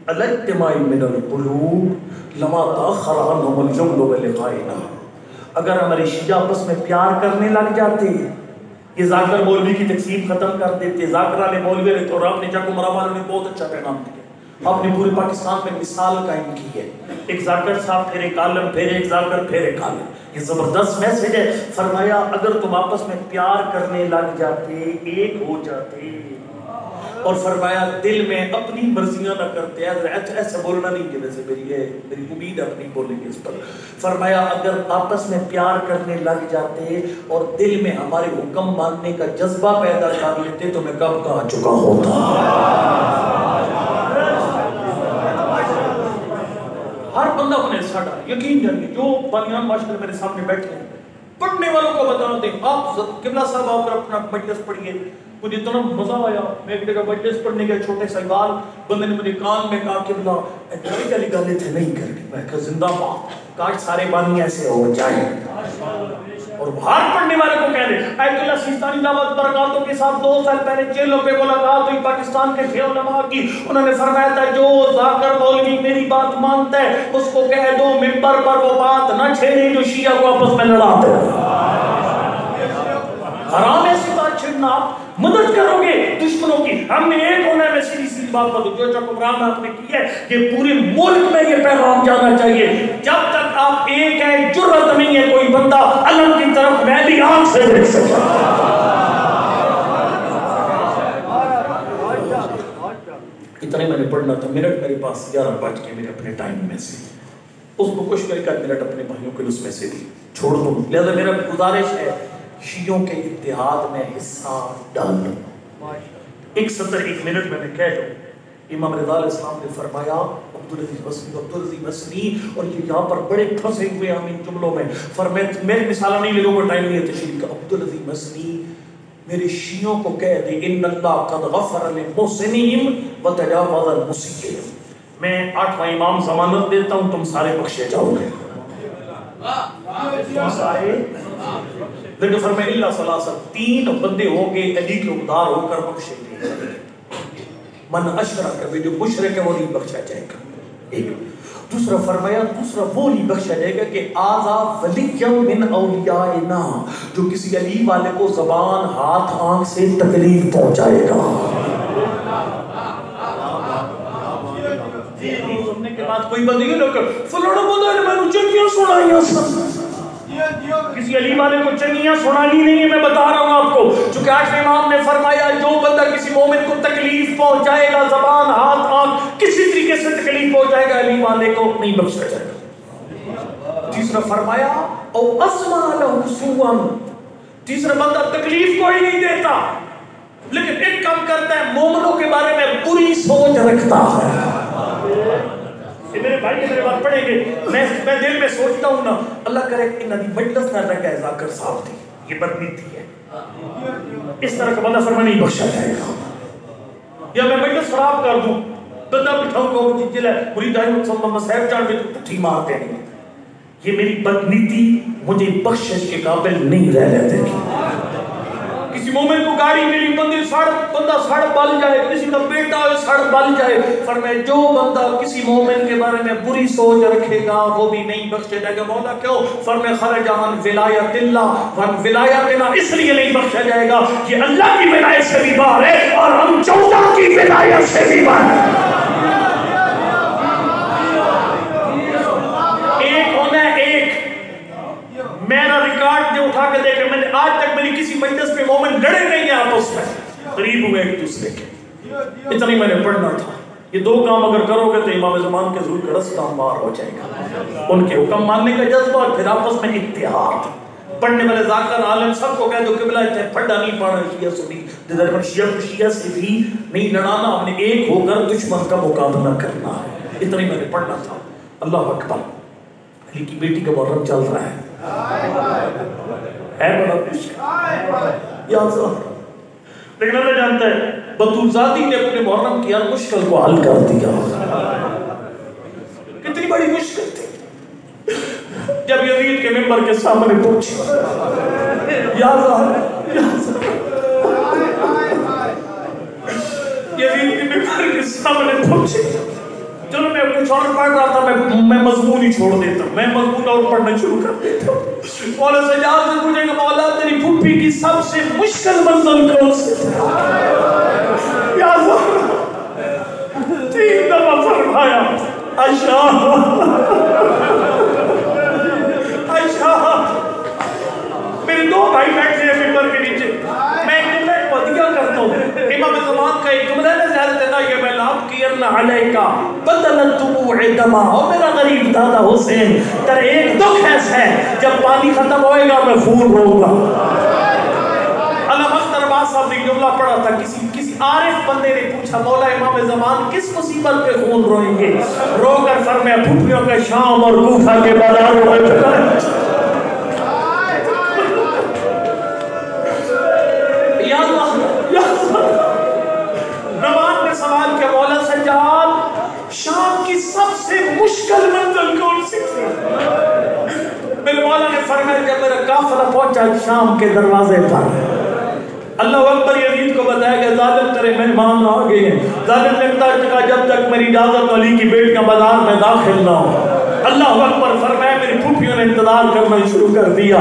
الاجتماع من القلوب لما تاخر عنهم الجمل بلقائنا۔ اگر ہمارے شیعہ آپس میں پیار کرنے لگ جاتے، یہ ذاکر مولوی کی تقسیم ختم کر دیتے، ذاکر والے مولوی رہتے، اور آپ نے جاکو مرابا نے بہت اچھا پیغام دیا، آپ نے پورے پاکستان میں مثال قائم کی ہے، ایک ذاکر صاحب پھر ایک عالم، پھر ایک ذاکر، پھر ایک عالم، یہ زبردست میسج ہے۔ فرمایا اگر تم آپس میں پیار کرنے لگ جاتے، ایک ہو جاتے، اور فرمایا دل میں اپنی مرضیاں نہ کرتے، ایسا بولنا نہیں کہ ویسے میری امید ہے اپنی بولیں گے اس پر۔ فرمایا اگر آپس میں پیار کرنے لگ جاتے اور دل میں ہمارے حکم ماننے کا جذبہ پیدا کر لیتے تو میں کب کہا چکا ہوتا۔ ہر بندہ اپنے ساڑھا یقین جانیے، جو بانیان معاشرے میرے سامنے بیٹھے ہیں، پڑھنے والوں کو بتا دیں، آپ قبلہ صاحب آ کر اپنا مجلس پڑھیے، مجھے اتنا مزہ آیا، میں ایک جگہ مجلس پڑھنے گیا، چھوٹے سا بال بندے نے مجھے کان میں کہا قبلہ ایسی والی گالیں تھے نہیں کرنی، میں کہا زندہ باد، کاش سارے بانی ایسے ہو جائیں، اور ہر پڑھنے والے کو کہہ دیں۔ آیت اللہ سیستانی دعوت برکاتوں کے ساتھ 2 سال پہلے جیلوں پہ ملاقات ہوئی پاکستان کے تھے علماء کی، انہوں نے فرمایا تھا جو ذاکر مولوی میری بات مانتا ہے اس کو کہہ دو منبر پر وہ بات نہ چھیڑے جو شیعہ کو آپس میں لڑاتے ہیں۔ حرام ایسی بات چھیڑنا، آپ مدد کرو گے دشمنوں کی، ہم نے ایک ہونا ہے۔ میں سیدھی بات بتاؤں، جو حکمران آپ نے کی ہے کہ پورے ملک میں یہ پیغام جانا چاہیے، جب تک آپ ایک ہیں جرأت نہیں ہے کوئی بندہ علم کی طرف میں بھی آنکھ سے دیکھ سکتا۔ اتنے میں نے پڑھنا تھا، منٹ میرے پاس 11 بج کے میرے اپنے ٹائم میں سے، اس کو کچھ کر منٹ اپنے بھائیوں کے اس میں سے بھی چھوڑ دوں، لہذا میرا گزارش ہے شیعوں کے اتحاد میں حصہ ڈالو۔ ایک سطر 1 منٹ میں کہہ دوں، امام رضا علیہ السلام نے فرمایا عبدالعزیز مسنی، اور یہ یہاں پر بڑے پھنسے ہوئے ہم ان جملوں میں، فرمایا میرے مثالہ نہیں لے لوں گا، ٹائم نہیں ہے تشریح کا، عبدالعزیز مسنی میرے شیعوں کو کہہ دے ان اللہ قد غفر للمحسنین وتجاوز المسیئین، میں 8واں امام ضمانت دیتا ہوں تم سارے بخشے جاؤ گے، تم سارے، لیکن فرمایا اللہ صلی اللہ علیہ وسلم 3 بندے ہوں گے علی کے ابدار ہو کر بخشے گے، من اشرک بھی جو مشرک ہے وہ نہیں بخشا جائے گا، ایک دوسرا فرمایا دوسرا وہ نہیں بخشا جائے گا کہ آذا ولی من اولیائنا، جو کسی علی والے کو زبان ہاتھ آنکھ سے تکلیف پہنچائے گا۔ سننے کے بعد کوئی بات نہیں لوگ فلانا بندہ نے میں نے چنگیاں سنائیاں، کسی علی والے کو چنگیاں سنانی نہیں ہے، میں بتا رہا ہوں آپ کو، چونکہ آج امام نے فرمایا جو بندہ کسی مومن کو تکلیف پہنچائے گا زبان ہاتھ آنکھ کسی طریقے سے تکلیف پہنچائے گا علی والے کو نہیں بخشا جائے گا۔ تیسرا فرمایا او اسمع لہ سوءا، تیسرا بندہ تکلیف کوئی نہیں دیتا لیکن ایک کام کرتا ہے مومنوں کے بارے میں بری سوچ رکھتا ہے۔ میرے بھائی میرے بات پڑھیں گے، میں دل میں سوچتا ہوں نا اللہ کرے انہاں دی مجلس نہ لگا ہے ذاکر صاحب دی، یہ بدنیتی ہے، اس طرح کا بندہ فرما نہیں بخشا جائے گا، یا میں مجلس خراب کر دوں بندہ بٹھاؤں گا وہ جل ہے مرید احمد صلی اللہ علیہ جان میں تو پٹھی مارتے ہیں، یہ میری بدنیتی مجھے بخشش کے قابل نہیں رہ لیتے گی۔ کسی مومن کو گاڑی ملی بندہ سڑ بل جائے، کسی کا بیٹا سڑ بل جائے، فرمائے جو بندہ کسی مومن کے بارے میں بری سوچ رکھے گا وہ بھی نہیں بخشے جائے گا۔ مولا کیوں؟ فرمائے خرج عن ولایت اللہ وعن ولایتنا، اس لیے نہیں بخشا جائے گا یہ اللہ کی ولایت سے بھی باہر ہے اور ہم 14 کی ولایت سے بھی باہر ہے۔ ایک ہونا ہے، ایک میرا ریکارڈ دے اٹھا کے دیکھیں، میں نے آج تک میری کسی مجلس پہ مومن لڑے نہیں ہیں آپس میں، قریب ہوئے ایک دوسرے کے، اتنا ہی میں نے پڑھنا تھا۔ یہ 2 کام اگر کرو گے تو امام زمان کے ضرور کا رستہ ہموار ہو جائے گا، ان کے حکم ماننے کا جذبہ اور پھر آپس میں اتحاد۔ پڑھنے والے ذاکر عالم سب کو کہہ دو قبلہ اتنے پھڑا نہیں پڑھنا شیعہ سنی جدھر شیعہ سے بھی نہیں لڑانا، ہم نے ایک ہو کر دشمن کا مقابلہ کرنا ہے. اتنا ہی میں نے پڑھنا تھا. اللہ اکبر. علی کی بیٹی کا محرم چل رہا ہے بڑا مشکل یا زہرا. لیکن اللہ جانتا ہے بطول ذاتی نے اپنے محرم کی ہر مشکل کو حل کر دیا. کتنی بڑی مشکل تھی. جب یزید کے منبر کے سامنے پہنچی یا زہرا یزید کے منبر کے سامنے پہنچی. چلو میں کچھ اور پڑھ رہا تھا، میں مضمون ہی چھوڑ دیتا ہوں، میں مضمون اور پڑھنا شروع کر دیتا ہوں. مولا سجاد سے پوچھے کہ مولا تیری پھوپھی کی سب سے مشکل منزل کون سی تھی؟ یا زہرا 3 دفعہ فرمایا عائشہ عائشہ. میرے 2 بھائی بیٹھے ہیں ممبر کے نیچے، میں ایک جملہ پدیہ کرتا ہوں. امام زمان کا ایک جملہ ہے زیادہ تنا یہ ملاب کی اللہ علیہ کا بدلت دموع دما. اور میرا غریب دادا حسین تر ایک دکھ ایسا ہے جب پانی ختم ہوئے گا میں خون رہوں گا. علامہ دربار صاحب نے جملہ پڑھا تھا، کسی عارف بندے نے پوچھا مولا امام زمان کس مصیبت پہ خون روئیں گے؟ رو کر فرمایا پھوپھیوں کے شام اور کوفہ کے بازاروں میں. رمان نے سوال کیا مولا سجاد شام کی سب سے مشکل منزل کون سی تھی؟ میرے مولا نے فرمایا جب میرا قافلہ پہنچا شام کے دروازے پر، اللہ اکبر یزید کو بتایا کہ ظالم تیرے مہمان آ گئے ہیں. ظالم نے کہا جب تک میری اجازت علی کی بیٹیاں بازار میں داخل نہ ہو. اللہ اکبر فرمایا میری پھوپھیوں نے انتظار کرنا شروع کر دیا.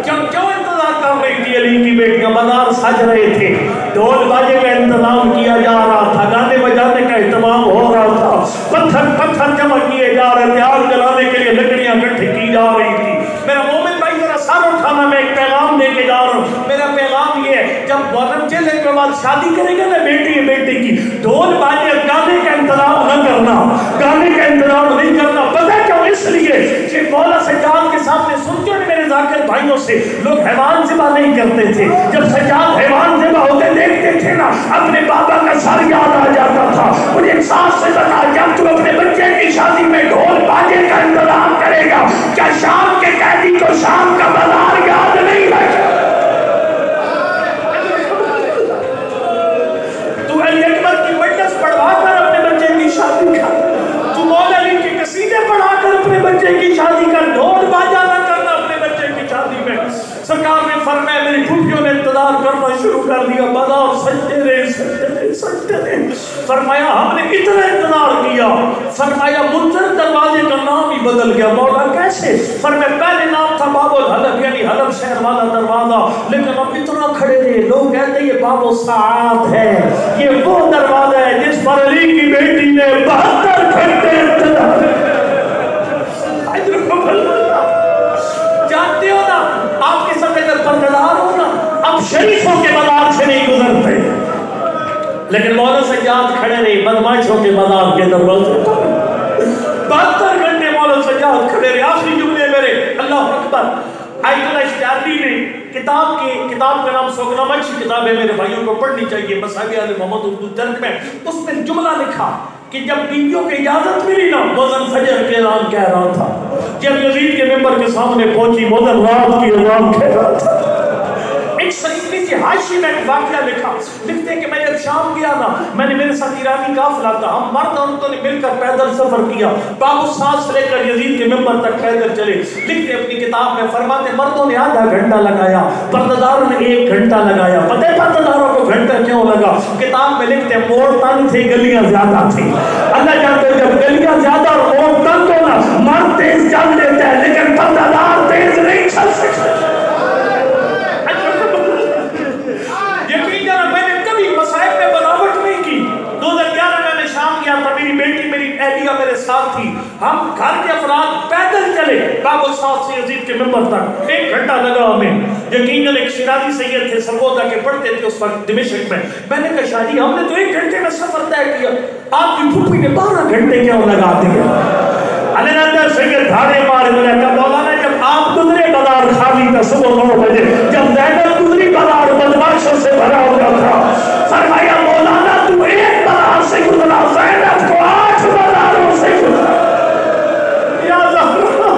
کیوں انتظار کر رہی تھی؟ علی کی بیٹیاں بازار سج رہے تھے، ڈھول باجے کا انتظام کیا جا رہا تھا، گانے بجانے کا اہتمام ہو رہا تھا، پتھر جمع کیے جا رہے تھے، آگ جلانے کے لیے لکڑیاں اکٹھی کی جا رہی تھی. میرا مومن بھائی ذرا سر اٹھانا، میں ایک پیغام دے کے جا رہا ہوں. میرا پیغام یہ ہے جب محرم چلنے کے بعد شادی کرے گا نا بیٹی کی، ڈھول باجے گانے کا انتظام نہ کرنا، گانے کا انتظام نہیں کرنا. پتہ کیوں؟ اس لیے کہ مولا سجاد کے سامنے سنتے ہیں میرے ذاکر بھائیوں سے لوگ حیوان ذبح نہیں کرتے تھے. جب سجاد حیوان ذبح ہوتے دیکھتے تھے نا اپنے بابا کا سر یاد آ جاتا تھا. مجھے احساس سے بتا جب تو اپنے بچے کی شادی میں ڈھول باجے کا انتظام کرے گا کیا شام کے قیدی کو شام کا بازار یاد نہیں رہے؟ تو علی اکبر کی مجلس پڑھوا کر اپنے بچے کی شادی کر، تو مولا علی کے قصیدے پڑھا کر اپنے بچے کی شادی کر، ڈھول باجا نہ کرنا اپنے بچے کی شادی میں. سرکار نے فرمایا میری پھوپھیوں نے انتظار کرنا شروع کر دیا، بازار سجتے رہے. فرمایا ہم نے اتنا انتظار کیا، فرمایا منظر دروازے کا نام ہی بدل گیا. مولا کیسے؟ فرمایا پہلے نام تھا باب الحلب یعنی حلب شہر والا دروازہ، لیکن اب اتنا کھڑے رہے لوگ کہتے ہیں یہ باب الساعات ہے، یہ وہ دروازہ ہے جس پر علی کی بیٹی نے 72 گھنٹے انتظار. جانتے ہو نا آپ کے ساتھ اگر پردار ہو نا اب شریفوں کے بازار سے نہیں گزرتے، لیکن مولا سجاد کھڑے رہے بدماشوں کے بازار کے دروازے پر 72 گھنٹے مولا سجاد کھڑے رہے. آخری جملے میرے اللہ اکبر. آیت اللہ اشتیاقی نے کتاب کا نام سوگنامہ، اچھی کتاب ہے میرے بھائیوں کو پڑھنی چاہیے، مصابیح آل محمد اردو ترک میں. اس میں جملہ لکھا کہ جب بیویوں کی اجازت ملی نا مؤذن فجر کے اعلان کہہ رہا تھا. جب یزید کے منبر کے سامنے پہنچی مؤذن رات کی اذان کہہ رہا تھا. ایک صحیفے کے حاشی میں ایک واقعہ لکھتے کہ میں جب شام گیا نا میں نے میرے ساتھ ایرانی قافلہ تھا، ہم مرد عورتوں نے مل کر پیدل سفر کیا، باب الساعات سے لے کر یزید کے منبر تک پیدل چلے. لکھتے اپنی کتاب میں فرماتے مردوں نے آدھا گھنٹہ لگایا، پرداداروں نے 1 گھنٹہ لگایا. پتہ ہے پرداداروں کو گھنٹہ کیوں لگا؟ کتاب میں لکھتے موڑ تنگ تھے گلیاں زیادہ تھی. اللہ جانتے جب گلیاں زیادہ اور موڑ تنگ ہو نا مرد تیز چل دیتا ہے لیکن پردادار تیز نہیں چل سکتے. میرے ساتھ تھی، ہم گھر کے افراد پیدل چلے باب الساعات سے یزید کے منبر تک. 1 گھنٹہ لگا ہمیں. یقیناً ایک شیرازی سید تھے سرگودا کے پڑھتے تھے اس وقت دمشق میں نے کہا شاہی ہم نے تو 1 گھنٹے میں سفر طے کیا، آپ کی پھوپھی نے 12 گھنٹے کیوں لگا دیا؟ علیندر سید دھاڑے مارے میں کہا مولانا جب آپ گزرے بازار خالی تھا صبح 9 بجے، جب زینب گزری بازار بدماشوں سے بھرا ہوا تھا. فرمایا مولانا تو ایک بہار سے گزرا, زینب کو 8 بہاروں سے گزرا. یا زہرا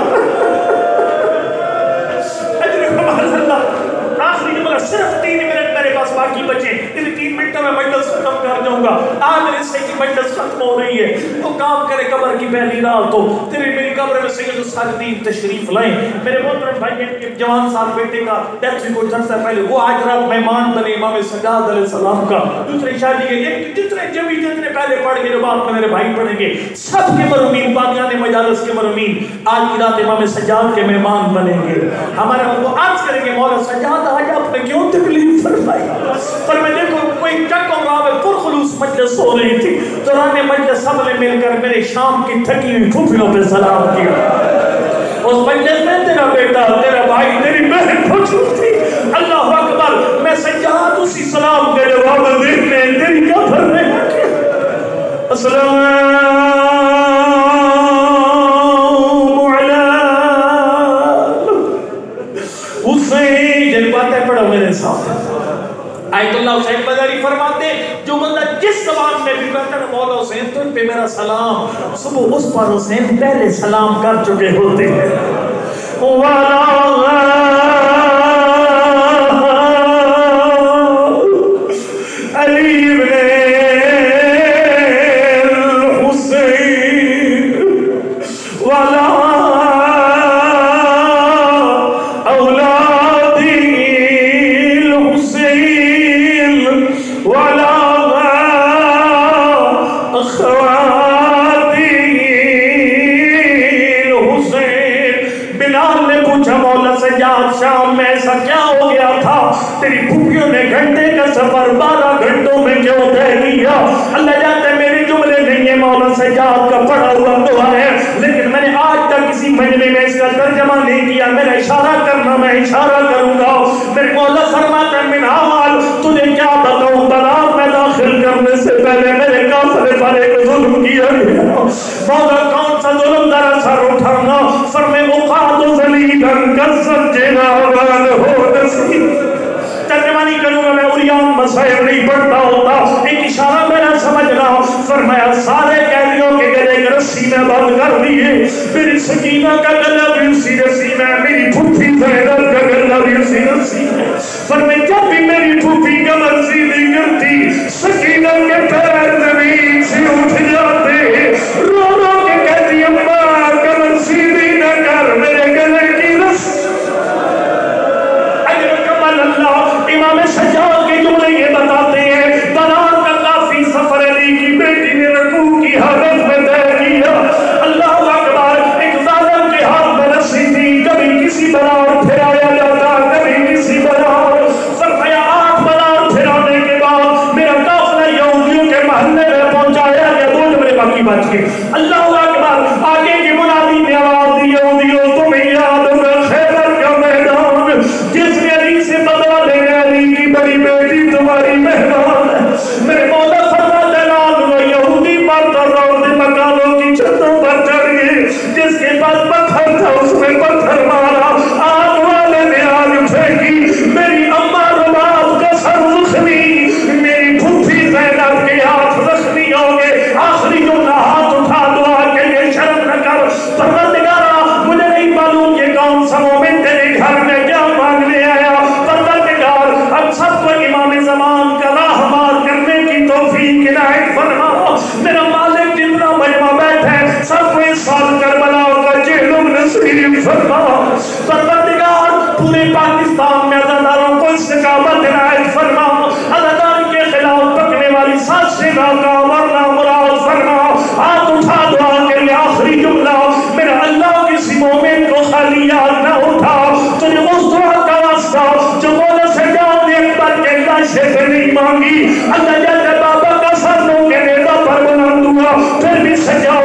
آخری جملہ, صرف 3 منٹ میرے پاس باقی بچے. ان 3 منٹوں میں مجلس ختم کر جاؤں گا. آج میرے سے کی مجلس ختم ہو رہی ہے. تو کام کرے قبر کی پہلی رات تو تیرے میری قبر میں سید الصالحین تشریف لائیں. میرے محترم بھائی کے جوان سال بیٹے کا ڈیتھ بھی کچھ عرصہ پہلے, وہ آج رات مہمان بنے امام سجاد علیہ السلام کا. دوسری شادی کے جتنے پہلے پڑھ گئے جو بعد میں میرے بھائی پڑھیں گے, سب کے مرحومین بانیان مجالس کے مرحومین آج کی رات امام سجاد کے مہمان بنیں گے. ہمارے وہ عرض کریں گے مولا سجاد آج آپ نے کیوں تکلیف فرمائی. پر میں دیکھو کوئی چک اور راہ میں پرخلوص مجلس ہو رہی تھی. دوران مجلس سب نے مل کر میرے شام کی تھکی ہوئی پھوپھیوں پہ سلام کیا. اس مجلس میں تیرا بیٹا, تیرا بھائی, تیری بہن موجود تھی. اللہ اکبر. میں سجاد اسی سلام کے جواب دیکھنے تیری قبر میں السلام حسین. جن باتیں پڑھو میرے ساتھ. آیت اللہ حسین بزاری فرماتے جو بندہ جس زبان میں بھی کہتا ہے مولا حسین تو ان پہ میرا سلام, صبح اس پر حسین پہلے سلام کر چکے ہوتے ہیں. علی بن حسین والا شام میں ایسا کیا ہو گیا تھا تیری پھوپھیوں نے گھنٹے کا سفر 12 گھنٹوں میں کیوں طے کیا. اللہ جانتا ہے میرے جملے نہیں ہے, مولا سجاد کا پڑھا ہوا دعا ہے, لیکن میں نے آج تک کسی مجمع میں اس کا ترجمہ نہیں کیا. میرا اشارہ کرنا, میں اشارہ کروں گا. میرے مولا فرماتا ہے من حال تجھے کیا بتاؤں, بلاد میں داخل کرنے سے پہلے میرے کافر پر ایک ظلم کیا گیا. مولا کون سا ظلم ذرا سر اٹھانا. فرمے اقاد ذلیلن کالسجنا ہو نصیب. ترجمہ نہیں کروں گا, میں اریان مسائل نہیں پڑھتا ہوتا, ایک اشارہ میرا سمجھنا. فرمایا سارے قیدیوں کے گلے کے رسی میں بند کر دیے, میری سکینہ کا گلہ بھی اسی رسی میں, میری پھوپھی زینب کا گلہ بھی اسی رسی میں. فرمایا جب بھی میری پھوپھی کمر سیدھی کرتی, سکینہ کے پیر زمین سے اٹھ جاتے, رو رو کے کہتی اماں کمر سیدھی نہ کر, میرے گلے کی رسی. امام سجاد کے جملے یہ بتاتے ہیں بلال کا کافی سفر علی کی بیٹی نے رکوع کی حالت میں طے کیا. اللہ اکبر. ایک ظالم کے ہاتھ میں رسی تھی, کبھی کسی بلال پھرایا جاتا, کبھی کسی بلال. فرمایا 8 بلال پھرانے کے بعد میرا قافلہ یہودیوں کے محلے میں پہنچایا گیا. 2 جملے باقی بچ گئے. اللہ اکبر. آگے کی منادی نے آواز دی, یہودیوں تمہیں یاد ہوگا خیبر کا میدان جس نے علی سے بدلہ لینے کی بڑی بیٹی تمہاری مہمان ہے. میرے مولا فرماتے لال وہ یہودی پر روڈ مکانوں کی چھتوں پر چڑھ گئے, جس کے پاس پتھر تھا اس میں پتھر مارا, آگ والے نے آگ پھینکی, میری اماں رباب کا سر زخمی, میری پھوپھی زینب کے ہاتھ زخمی ہو گئے. آخری جو نہ ہاتھ اٹھا دعا کے لیے شرم نہ کر, پروردگارا مجھے نہیں معلوم یہ کون سا مومن تیرے گھر میں کیا مانگنے آیا. اب سب کو امام زمان کا راہبار کرنے کی توفیق عنایت فرما. میرا مالک جتنا مجمع بیٹھا ہے سب کو اس سال کربلا کا جہلم نصیب فرما. پروردگار پورے پاکستان میں عزاداروں کو استقامت عنایت فرما. عزادار کے خلاف پکنے والی سازشیں ناکام مراد فرما. ہاتھ اٹھا دعا کے لیے آخری جملہ. میرا اللہ کسی مومن کو خالی یاد نہ اٹھا, تجھے اس دعا کا واسطہ جو مولا سجاد نے اکبر کے لاشے سے نہیں مانگی. اللہ جل بابا کا سر لوں کے نیزہ پر بلند ہوا, پھر بھی سجاد